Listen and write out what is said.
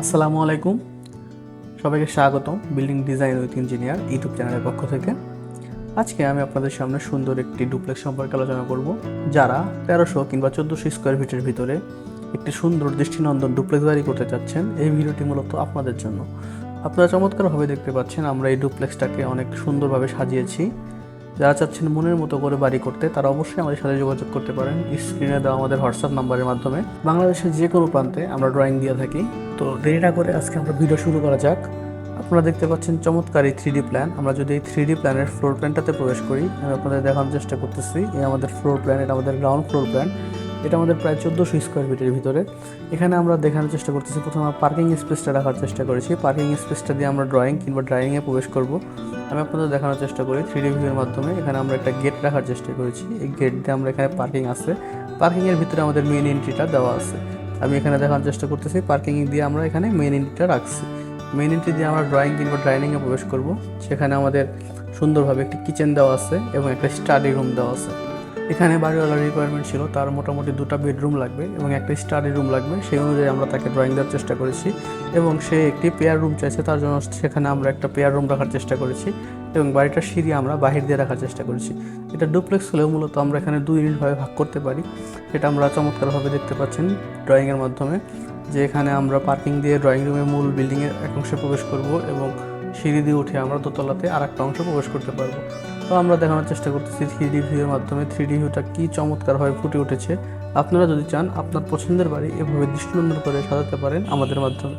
আসসালামু আলাইকুম, সবাইকে স্বাগতম building design with engineer YouTube চ্যানেলের পক্ষ থেকে। আজকে আমি আপনাদের সামনে সুন্দর একটি ডুপ্লেক্স সম্পর্কে আলোচনা করব। যারা 1300 কিংবা 1400 স্কোয়ার ফিটের ভিতরে একটি সুন্দর দৃষ্টিনন্দন ডুপ্লেক্স বাড়ি করতে চাচ্ছেন, এই ভিডিওটি মূলত আপনাদের জন্য। আপনারা চমৎকারভাবে দেখতে পাচ্ছেন আমরা এই ডুপ্লেক্সটাকে অনেক সুন্দরভাবে সাজিয়েছি। যারা চাচ্ছেন মনের মতো করে বাড়ি করতে তারা অবশ্যই আমাদের সাথে যোগাযোগ করতে পারেন স্ক্রিনে দেওয়া আমাদের হোয়াটসঅ্যাপ নাম্বারের মাধ্যমে। বাংলাদেশের যে কোনো প্রান্তে আমরা ড্রয়িং দিয়ে থাকি। তো দেরি না করে আজকে আমরা ভিডিও শুরু করা যাক। আপনারা দেখতে পাচ্ছেন চমৎকার এই 3D প্ল্যান। আমরা যদি এই 3D প্ল্যানের ফ্লোর প্ল্যানটাতে প্রবেশ করি, আমি আপনাদের দেখানোর চেষ্টা করতেছি। এই আমাদের ফ্লোর প্ল্যান, এটা আমাদের গ্রাউন্ড ফ্লোর প্ল্যান। এটা আমাদের প্রায় 1400 স্কোয়ার ফিটের ভিতরে। এখানে আমরা দেখানোর চেষ্টা করতেছি, প্রথমে আমরা পার্কিং স্পেসটা রাখার চেষ্টা করেছি। পার্কিং স্পেসটা দিয়ে আমরা ড্রয়িং কিংবা ড্রাইভিংয়ে প্রবেশ করব। আমি আপনাদের দেখানোর চেষ্টা করি 3D ভিউয়ের মাধ্যমে। এখানে আমরা একটা গেট রাখার চেষ্টা করেছি। এই গেট দিয়ে আমরা এখানে পার্কিং আছে, পার্কিংয়ের ভিতরে আমাদের মেইন এন্ট্রিটা দেওয়া আছে। আমি এখানে দেখানোর চেষ্টা করতেছি পার্কিং দিয়ে আমরা এখানে মেইন এন্ট্রিটা রাখছি। মেইন এন্ট্রি দিয়ে আমরা ড্রয়িং কিংবা ডাইনিংয়ে প্রবেশ করব। সেখানে আমাদের সুন্দরভাবে একটি কিচেন দেওয়া আছে এবং একটা স্টাডি রুম দেওয়া আছে। এখানে বাড়িওয়ালার রিকোয়ারমেন্ট ছিল তার মোটামুটি 2টা বেডরুম লাগবে এবং একটা স্টাডি রুম লাগবে। সেই অনুযায়ী আমরা তাকে ড্রয়িং দেওয়ার চেষ্টা করেছি এবং সে একটি পেয়ার রুম চাইছে, তার জন্য সেখানে আমরা একটা পেয়ার রুম রাখার চেষ্টা করেছি এবং বাড়িটার সিঁড়ি আমরা বাহির দিয়ে রাখার চেষ্টা করেছি। এটা ডুপ্লেক্স হলেও মূলত আমরা এখানে 2 ইউনিটভাবে ভাগ করতে পারি। সেটা আমরা চমৎকারভাবে দেখতে পাচ্ছেন ড্রয়িংয়ের মাধ্যমে, যে এখানে আমরা পার্কিং দিয়ে ড্রয়িং রুমের মূল বিল্ডিংয়ের এক অংশে প্রবেশ করব এবং সিঁড়ি দিয়ে উঠে আমরা দোতলাতে আর একটা অংশ প্রবেশ করতে পারবো। তো আমরা দেখানোর চেষ্টা করতেছি 3D ভিউয়ের মাধ্যমে 3D ভিউটা কী চমৎকারভাবে ফুটে উঠেছে। আপনারা যদি চান আপনার পছন্দের বাড়ি এভাবে দৃষ্টিনন্দন করে সাজাতে পারেন আমাদের মাধ্যমে।